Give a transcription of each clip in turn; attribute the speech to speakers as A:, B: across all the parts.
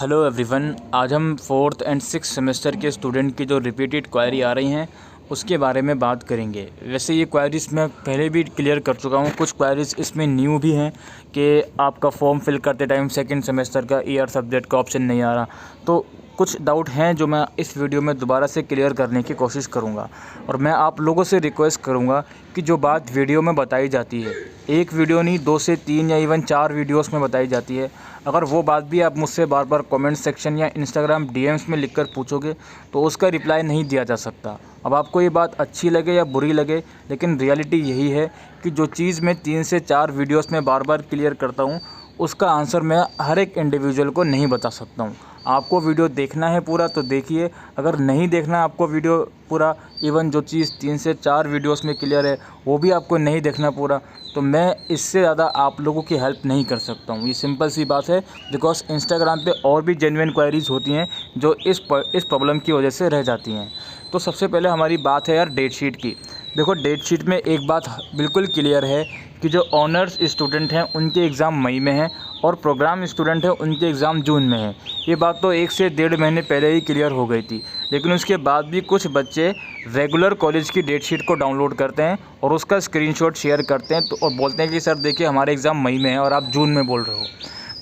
A: Hello everyone, आज हम 4th and 6th semester के स्टूडेंट की जो रिपीटेड क्वेरी आ रही हैं उसके बारे में बात करेंगे। वैसे ये क्वेरीज़ मैं पहले भी क्लियर कर चुका हूँ, कुछ क्वेरीज़ इसमें न्यू भी हैं कि आपका फॉर्म फिल करते टाइम सेकंड सेमेस्टर का ईयर सब्जेक्ट का ऑप्शन नहीं आ रहा, तो कुछ डाउट हैं जो मैं इस वीडियो में दोबारा से क्लियर करने की कोशिश करूँगा। और मैं आप लोगों से रिक्वेस्ट करूँगा कि जो बात वीडियो में बताई जाती है, एक वीडियो नहीं 2 से 3 या इवन 4 वीडियोस में बताई जाती है, अगर वो बात भी आप मुझसे बार बार कमेंट सेक्शन या इंस्टाग्राम डीएम्स में लिखकर पूछोगे तो उसका रिप्लाई नहीं दिया जा सकता। अब आपको ये बात अच्छी लगे या बुरी लगे, लेकिन रियलिटी यही है कि जो चीज़ मैं 3 से 4 वीडियोस में बार बार क्लियर करता हूँ उसका आंसर मैं हर एक इंडिविजुअल को नहीं बता सकता हूँ। आपको वीडियो देखना है पूरा तो देखिए, अगर नहीं देखना है आपको वीडियो पूरा, इवन जो चीज़ 3 से 4 वीडियोस में क्लियर है वो भी आपको नहीं देखना पूरा, तो मैं इससे ज़्यादा आप लोगों की हेल्प नहीं कर सकता हूँ। ये सिंपल सी बात है, बिकॉज इंस्टाग्राम पे और भी जेन्युइन क्वेरीज़ होती हैं जो इस प्रॉब्लम की वजह से रह जाती हैं। तो सबसे पहले हमारी बात है यार डेट शीट की। देखो, डेट शीट में एक बात बिल्कुल क्लियर है कि जो ऑनर्स स्टूडेंट हैं उनके एग्ज़ाम मई में हैं और प्रोग्राम स्टूडेंट हैं उनके एग्ज़ाम जून में हैं। ये बात तो 1 से 1.5 महीने पहले ही क्लियर हो गई थी, लेकिन उसके बाद भी कुछ बच्चे रेगुलर कॉलेज की डेट शीट को डाउनलोड करते हैं और उसका स्क्रीनशॉट शेयर करते हैं और बोलते हैं कि सर देखिए हमारे एग्ज़ाम मई में है और आप जून में बोल रहे हो।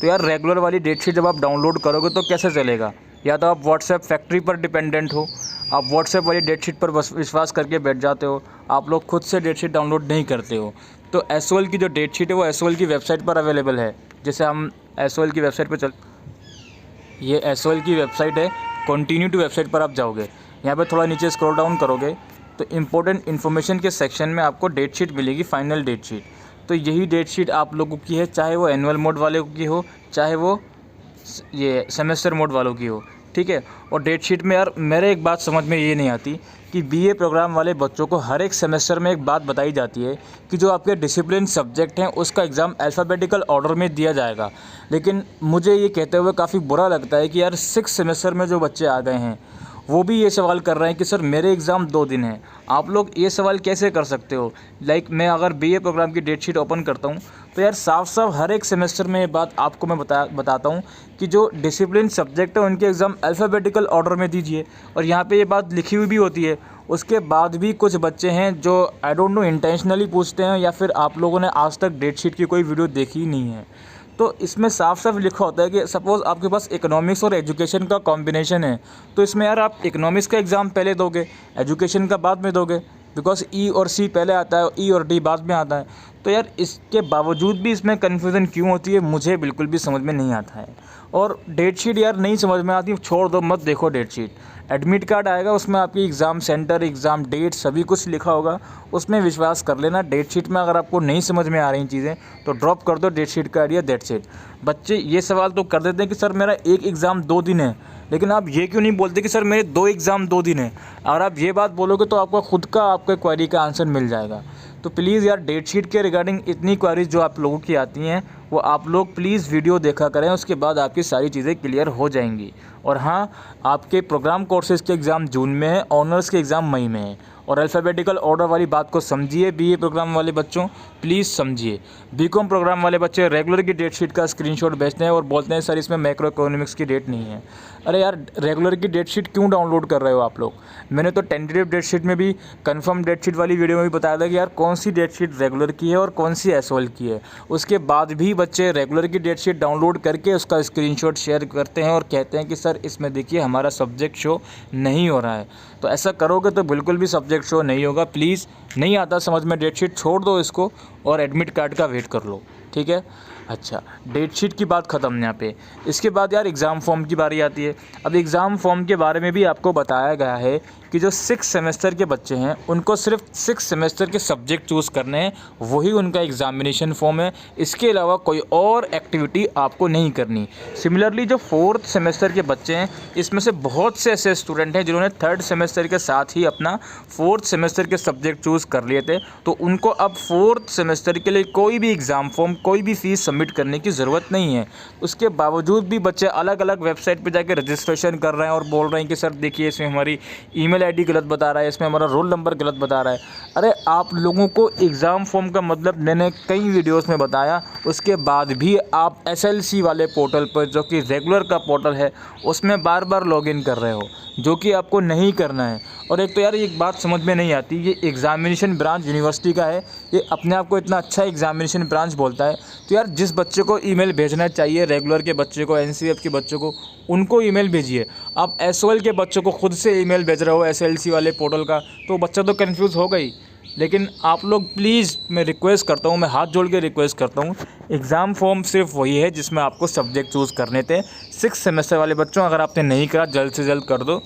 A: तो यार रेगुलर वाली डेट शीट जब आप डाउनलोड करोगे तो कैसे चलेगा? या तो आप व्हाट्सएप फैक्ट्री पर डिपेंडेंट हो, आप व्हाट्सएप वाली डेट शीट पर बस विश्वास करके बैठ जाते हो, आप लोग खुद से डेट शीट डाउनलोड नहीं करते हो। तो एसओएल की जो डेट शीट है वो एसओएल की वेबसाइट पर अवेलेबल है। जैसे हम एसओएल की वेबसाइट पर ये एसओएल की वेबसाइट है, कंटिन्यू टू वेबसाइट पर आप जाओगे, यहाँ पे थोड़ा नीचे स्क्रॉल डाउन करोगे तो इम्पोर्टेंट इन्फॉर्मेशन के सेक्शन में आपको डेट शीट मिलेगी, फाइनल डेट शीट। तो यही डेट शीट आप लोगों की है, चाहे वो एनुअल मोड वाले की हो, चाहे वो ये सेमेस्टर मोड वालों की हो, ठीक है। और डेट शीट में यार मेरे एक बात समझ में ये नहीं आती कि बीए प्रोग्राम वाले बच्चों को हर एक सेमेस्टर में एक बात बताई जाती है कि जो आपके डिसिप्लिन सब्जेक्ट हैं उसका एग्ज़ाम अल्फ़ाबेटिकल ऑर्डर में दिया जाएगा, लेकिन मुझे ये कहते हुए काफ़ी बुरा लगता है कि यार 6 सेमेस्टर में जो बच्चे आ गए हैं वो भी ये सवाल कर रहे हैं कि सर मेरे एग्ज़ाम 2 दिन हैं। आप लोग ये सवाल कैसे कर सकते हो? मैं अगर बीए प्रोग्राम की डेट शीट ओपन करता हूँ तो यार साफ साफ हर एक सेमेस्टर में ये बात आपको मैं बताता हूँ कि जो डिसिप्लिन सब्जेक्ट है उनके एग्ज़ाम अल्फ़ाबेटिकल ऑर्डर में दीजिए, और यहाँ पे ये बात लिखी हुई भी होती है। उसके बाद भी कुछ बच्चे हैं जो आई डोंट नो इंटेंशनली पूछते हैं या फिर आप लोगों ने आज तक डेट शीट की कोई वीडियो देखी ही नहीं है। तो इसमें साफ साफ लिखा होता है कि सपोज़ आपके पास इकोनॉमिक्स और एजुकेशन का कॉम्बिनेशन है, तो इसमें यार आप इकोनॉमिक्स का एग्ज़ाम पहले दोगे, एजुकेशन का बाद में दोगे, बिकॉज ई और सी पहले आता है, ई और डी बाद में आता है। तो यार इसके बावजूद भी इसमें कन्फ्यूज़न क्यों होती है मुझे बिल्कुल भी समझ में नहीं आता है। और डेट शीट यार नहीं समझ में आती, छोड़ दो, मत देखो डेट शीट। एडमिट कार्ड आएगा, उसमें आपकी एग्ज़ाम सेंटर, एग्ज़ाम डेट सभी कुछ लिखा होगा, उसमें विश्वास कर लेना। डेट शीट में अगर आपको नहीं समझ में आ रही चीज़ें तो ड्रॉप कर दो डेट शीट का आइडिया, दैट्स इट। बच्चे ये सवाल तो कर देते हैं कि सर मेरा एक एग्ज़ाम 2 दिन है, लेकिन आप ये क्यों नहीं बोलते कि सर मेरे 2 एग्ज़ाम 2 दिन है? अगर आप ये बात बोलोगे तो आपका खुद का आपके क्वेरी का आंसर मिल जाएगा। तो प्लीज़ यार डेट शीट के रिगार्डिंग इतनी क्वेरीज जो आप लोगों की आती हैं वो आप लोग प्लीज़ वीडियो देखा करें, उसके बाद आपकी सारी चीज़ें क्लियर हो जाएंगी। और हाँ, आपके प्रोग्राम कोर्सेज़ के एग्ज़ाम जून में है, ऑनर्स के एग्ज़ाम मई में है। और अल्फ़ाबेटिकल ऑर्डर वाली बात को समझिए, बीए प्रोग्राम वाले बच्चों प्लीज़ समझिए। बीकॉम प्रोग्राम वाले बच्चे रेगुलर की डेट शीट का स्क्रीनशॉट भेजते हैं और बोलते हैं सर इसमें मैक्रो इकोनॉमिक्स की डेट नहीं है। अरे यार रेगुलर की डेट शीट क्यों डाउनलोड कर रहे हो आप लोग? मैंने तो टेंटेटिव डेट शीट में भी, कंफर्म डेट शीट वाली वीडियो में भी बताया था कि यार कौन सी डेट शीट रेगुलर की है और कौन सी एसओएल की है। उसके बाद भी बच्चे रेगुलर की डेट शीट डाउनलोड करके उसका स्क्रीनशॉट शेयर करते हैं और कहते हैं कि सर इसमें देखिए हमारा सब्जेक्ट शो नहीं हो रहा है। तो ऐसा करोगे तो बिल्कुल भी सब्जेक्ट शो नहीं होगा। प्लीज़, नहीं आता समझ में डेट शीट, छोड़ दो इसको और एडमिट कार्ड का वेट कर लो, ठीक है। अच्छा, डेट शीट की बात ख़त्म यहाँ पे। इसके बाद यार एग्ज़ाम फॉर्म की बारी आती है। अब एग्ज़ाम फॉर्म के बारे में भी आपको बताया गया है कि जो 6 सेमेस्टर के बच्चे हैं उनको सिर्फ 6 सेमेस्टर के सब्जेक्ट चूज़ करने हैं, वही उनका एग्ज़ामिनेशन फॉर्म है। इसके अलावा कोई और एक्टिविटी आपको नहीं करनी। सिमिलरली जो 4th सेमेस्टर के बच्चे हैं, इसमें से बहुत से ऐसे स्टूडेंट हैं जिन्होंने 3rd सेमेस्टर के साथ ही अपना 4th सेमेस्टर के सब्जेक्ट चूज़ कर लिए थे, तो उनको अब 4th सेमेस्टर के लिए कोई भी एग्ज़ाम फॉर्म, कोई भी फ़ीस सबमिट करने की ज़रूरत नहीं है। उसके बावजूद भी बच्चे अलग अलग वेबसाइट पे जाके रजिस्ट्रेशन कर रहे हैं और बोल रहे हैं कि सर देखिए इसमें हमारी ईमेल ईमेल आईडी गलत बता रहा है, इसमें हमारा रोल नंबर गलत बता रहा है। अरे आप लोगों को एग्ज़ाम फॉर्म का मतलब मैंने कई वीडियोस में बताया, उसके बाद भी आप एसएलसी वाले पोर्टल पर, जो कि रेगुलर का पोर्टल है, उसमें बार बार लॉगिन कर रहे हो, जो कि आपको नहीं करना है। और एक तो यार एक बात समझ में नहीं आती, ये एग्ज़ामिनेशन ब्रांच यूनिवर्सिटी का है, ये अपने आप को इतना अच्छा एग्ज़ामिनेशन ब्रांच बोलता है, तो यार जिस बच्चे को ईमेल भेजना चाहिए, रेगुलर के बच्चे को, एनसीएफ के बच्चों को, उनको ईमेल भेजिए। आप एसओएल के बच्चों को खुद से ईमेल भेज रहे हो एसएलसी वाले पोर्टल का, तो बच्चा तो कन्फ्यूज़ हो गई। लेकिन आप लोग प्लीज़, मैं रिक्वेस्ट करता हूँ, मैं हाथ जोड़ के रिक्वेस्ट करता हूँ, एग्ज़ाम फॉर्म सिर्फ वही है जिसमें आपको सब्जेक्ट चूज़ करने थे। 6th सेमेस्टर वाले बच्चों, अगर आपने नहीं करा जल्द से जल्द कर दो।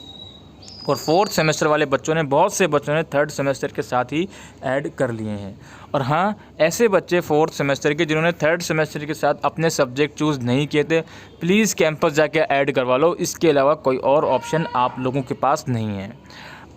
A: और 4th सेमेस्टर वाले बच्चों ने, बहुत से बच्चों ने 3rd सेमेस्टर के साथ ही ऐड कर लिए हैं। और हाँ, ऐसे बच्चे 4th सेमेस्टर के जिन्होंने 3rd सेमेस्टर के साथ अपने सब्जेक्ट चूज़ नहीं किए थे, प्लीज़ कैंपस जाके ऐड करवा लो। इसके अलावा कोई और ऑप्शन आप लोगों के पास नहीं है।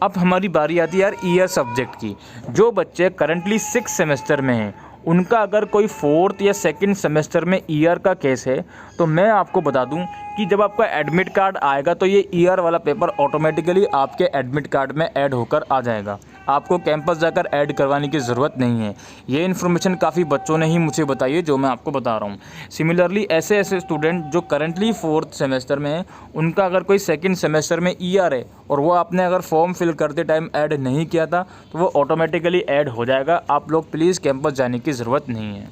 A: अब हमारी बारी आती है यार ईयर सब्जेक्ट की। जो बच्चे करंटली 6th सेमेस्टर में हैं, उनका अगर कोई 4th या 2nd सेमेस्टर में ईयर का केस है, तो मैं आपको बता दूं कि जब आपका एडमिट कार्ड आएगा तो ये ईयर वाला पेपर ऑटोमेटिकली आपके एडमिट कार्ड में ऐड होकर आ जाएगा। आपको कैंपस जाकर ऐड करवाने की ज़रूरत नहीं है। ये इन्फॉर्मेशन काफ़ी बच्चों ने ही मुझे बताई है, जो मैं आपको बता रहा हूँ। सिमिलरली ऐसे स्टूडेंट जो करंटली 4th सेमेस्टर में हैं, उनका अगर कोई 2nd सेमेस्टर में ईयर है और वो आपने अगर फॉर्म फिल करते टाइम ऐड नहीं किया था, तो वो ऑटोमेटिकली ऐड हो जाएगा। आप लोग प्लीज़ कैंपस जाने की ज़रूरत नहीं है।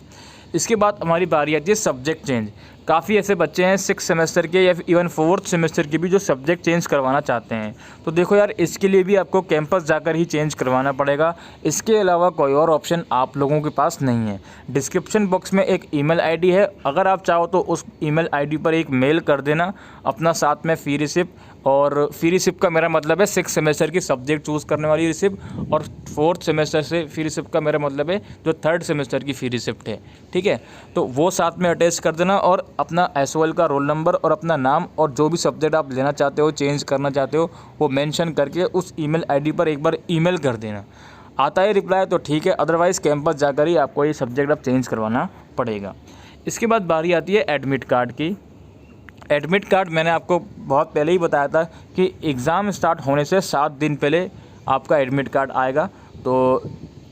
A: इसके बाद हमारी बारी आती है सब्जेक्ट चेंज। काफ़ी ऐसे बच्चे हैं 6th सेमेस्टर के या इवन 4th सेमेस्टर के भी जो सब्जेक्ट चेंज करवाना चाहते हैं। तो देखो यार, इसके लिए भी आपको कैंपस जाकर ही चेंज करवाना पड़ेगा। इसके अलावा कोई और ऑप्शन आप लोगों के पास नहीं है। डिस्क्रिप्शन बॉक्स में एक ईमेल आईडी है, अगर आप चाहो तो उस ईमेल आईडी पर एक मेल कर देना अपना, साथ में फ़ी रिसिप्ट। और फ़ी रिसिप्ट का मेरा मतलब है 6th सेमेस्टर की सब्जेक्ट चूज़ करने वाली रिसिप्ट, और 4th सेमेस्टर से फ़ी रिसिप्ट का मेरा मतलब है जो 3rd सेमेस्टर की फ़ी रिसिप्ट है। ठीक है, तो वो साथ में अटैच कर देना, और अपना एसओएल का रोल नंबर और अपना नाम और जो भी सब्जेक्ट आप लेना चाहते हो, चेंज करना चाहते हो, वो मेंशन करके उस ईमेल आईडी पर एक बार ईमेल कर देना। आता है रिप्लाई तो ठीक है, अदरवाइज़ कैंपस जाकर ही आपको ये सब्जेक्ट अब चेंज करवाना पड़ेगा। इसके बाद बारी आती है एडमिट कार्ड की। एडमिट कार्ड मैंने आपको बहुत पहले ही बताया था कि एग्ज़ाम स्टार्ट होने से 7 दिन पहले आपका एडमिट कार्ड आएगा। तो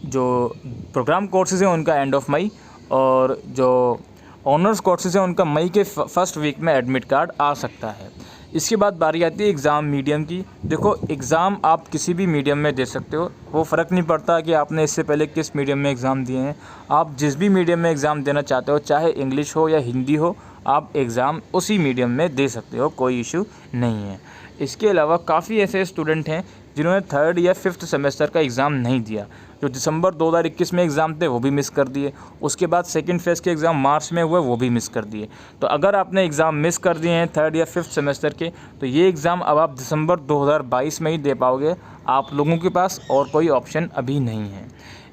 A: जो प्रोग्राम कोर्सेज़ हैं उनका एंड ऑफ मई, और जो ऑनर्स कोर्सेज़ हैं उनका मई के फर्स्ट वीक में एडमिट कार्ड आ सकता है। इसके बाद बारी आती है एग्ज़ाम मीडियम की। देखो, एग्ज़ाम आप किसी भी मीडियम में दे सकते हो, वो फ़र्क नहीं पड़ता कि आपने इससे पहले किस मीडियम में एग्ज़ाम दिए हैं। आप जिस भी मीडियम में एग्ज़ाम देना चाहते हो, चाहे इंग्लिश हो या हिंदी हो, आप एग्ज़ाम उसी मीडियम में दे सकते हो, कोई इशू नहीं है। इसके अलावा काफ़ी ऐसे स्टूडेंट हैं जिन्होंने 3rd या 5th सेमेस्टर का एग्ज़ाम नहीं दिया। जो दिसंबर 2021 में एग्ज़ाम थे वो भी मिस कर दिए, उसके बाद 2nd फेज़ के एग्ज़ाम मार्च में हुए, वो भी मिस कर दिए। तो अगर आपने एग्ज़ाम मिस कर दिए हैं 3rd या 5th सेमेस्टर के, तो ये एग्ज़ाम अब आप दिसंबर 2022 में ही दे पाओगे। आप लोगों के पास और कोई ऑप्शन अभी नहीं है।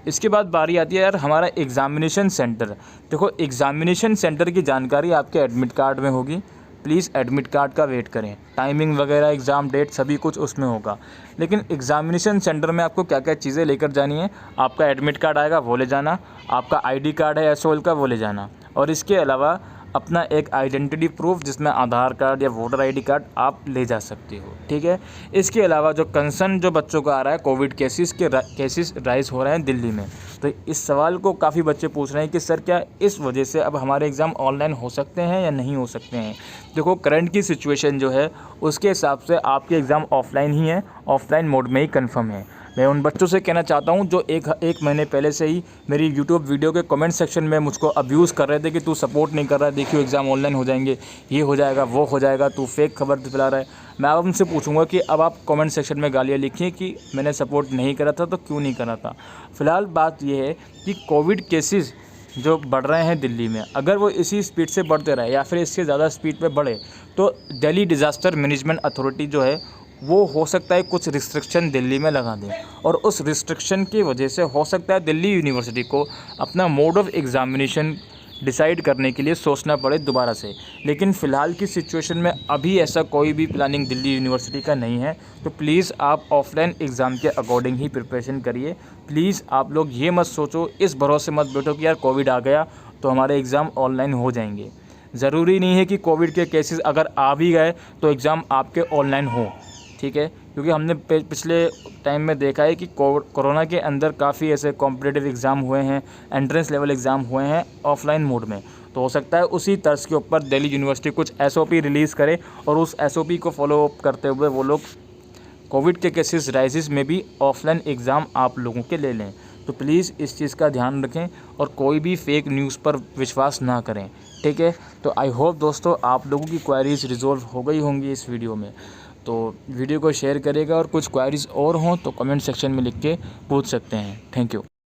A: इसके बाद बारी आती है यार हमारा एग्ज़ामिनेशन सेंटर। देखो, एग्ज़ामिनेशन सेंटर की जानकारी आपके एडमिट कार्ड में होगी। प्लीज़ एडमिट कार्ड का वेट करें, टाइमिंग वगैरह, एग्ज़ाम डेट सभी कुछ उसमें होगा। लेकिन एग्ज़ामिनेशन सेंटर में आपको क्या क्या चीज़ें लेकर जानी है, आपका एडमिट कार्ड आएगा वो ले जाना, आपका आईडी कार्ड है एसओएल का वो ले जाना, और इसके अलावा अपना एक आइडेंटिटी प्रूफ जिसमें आधार कार्ड या वोटर आईडी कार्ड आप ले जा सकते हो। ठीक है, इसके अलावा जो कंसर्न जो बच्चों का आ रहा है, कोविड केसेस राइज हो रहे हैं दिल्ली में, तो इस सवाल को काफ़ी बच्चे पूछ रहे हैं कि सर क्या इस वजह से अब हमारे एग्ज़ाम ऑनलाइन हो सकते हैं या नहीं हो सकते हैं। देखो, करंट की सिचुएशन जो है उसके हिसाब से आपके एग्ज़ाम ऑफलाइन ही है, ऑफलाइन मोड में ही कन्फर्म है। मैं उन बच्चों से कहना चाहता हूं जो एक महीने पहले से ही मेरी यूट्यूब वीडियो के कमेंट सेक्शन में मुझको अब्यूज़ कर रहे थे कि तू सपोर्ट नहीं कर रहा है, देखियो एग्ज़ाम ऑनलाइन हो जाएंगे, ये हो जाएगा, वो हो जाएगा, तू फेक खबर फैला रहा है। मैं अब उनसे पूछूंगा कि अब आप कमेंट सेक्शन में गालियाँ लिखिए कि मैंने सपोर्ट नहीं करा था तो क्यों नहीं करा था। फ़िलहाल बात यह है कि कोविड केसेस जो बढ़ रहे हैं दिल्ली में, अगर वो इसी स्पीड से बढ़ते रहे या फिर इससे ज़्यादा स्पीड पे बढ़े, तो दिल्ली डिज़ास्टर मैनेजमेंट अथॉरिटी जो है वो हो सकता है कुछ रिस्ट्रिक्शन दिल्ली में लगा दें, और उस रिस्ट्रिक्शन की वजह से हो सकता है दिल्ली यूनिवर्सिटी को अपना मोड ऑफ़ एग्ज़ामिनेशन डिसाइड करने के लिए सोचना पड़े दोबारा से। लेकिन फ़िलहाल की सिचुएशन में अभी ऐसा कोई भी प्लानिंग दिल्ली यूनिवर्सिटी का नहीं है। तो प्लीज़ आप ऑफलाइन एग्ज़ाम के अकॉर्डिंग ही प्रिपरेशन करिए। प्लीज़ आप लोग ये मत सोचो, इस भरोसे मत बैठो कि यार कोविड आ गया तो हमारे एग्ज़ाम ऑनलाइन हो जाएंगे। ज़रूरी नहीं है कि कोविड के केसेस अगर आ भी गए तो एग्ज़ाम आपके ऑनलाइन हो। ठीक है, क्योंकि हमने पिछले टाइम में देखा है कि कोरोना के अंदर काफ़ी ऐसे कॉम्पिटिटिव एग्ज़ाम हुए हैं, एंट्रेंस लेवल एग्ज़ाम हुए हैं ऑफलाइन मोड में। तो हो सकता है उसी तर्ज के ऊपर दिल्ली यूनिवर्सिटी कुछ SOP रिलीज़ करे और उस SOP को फॉलो अप करते हुए वो लोग कोविड के केसेस राइजेस में भी ऑफलाइन एग्ज़ाम आप लोगों के ले लें। तो प्लीज़ इस चीज़ का ध्यान रखें और कोई भी फेक न्यूज़ पर विश्वास ना करें, ठीक है। तो आई होप दोस्तों आप लोगों की क्वेरीज़ रिजॉल्व हो गई होंगी इस वीडियो में। तो वीडियो को शेयर करिएगा और कुछ क्वेरीज़ और हों तो कमेंट सेक्शन में लिख के पूछ सकते हैं। Thank you.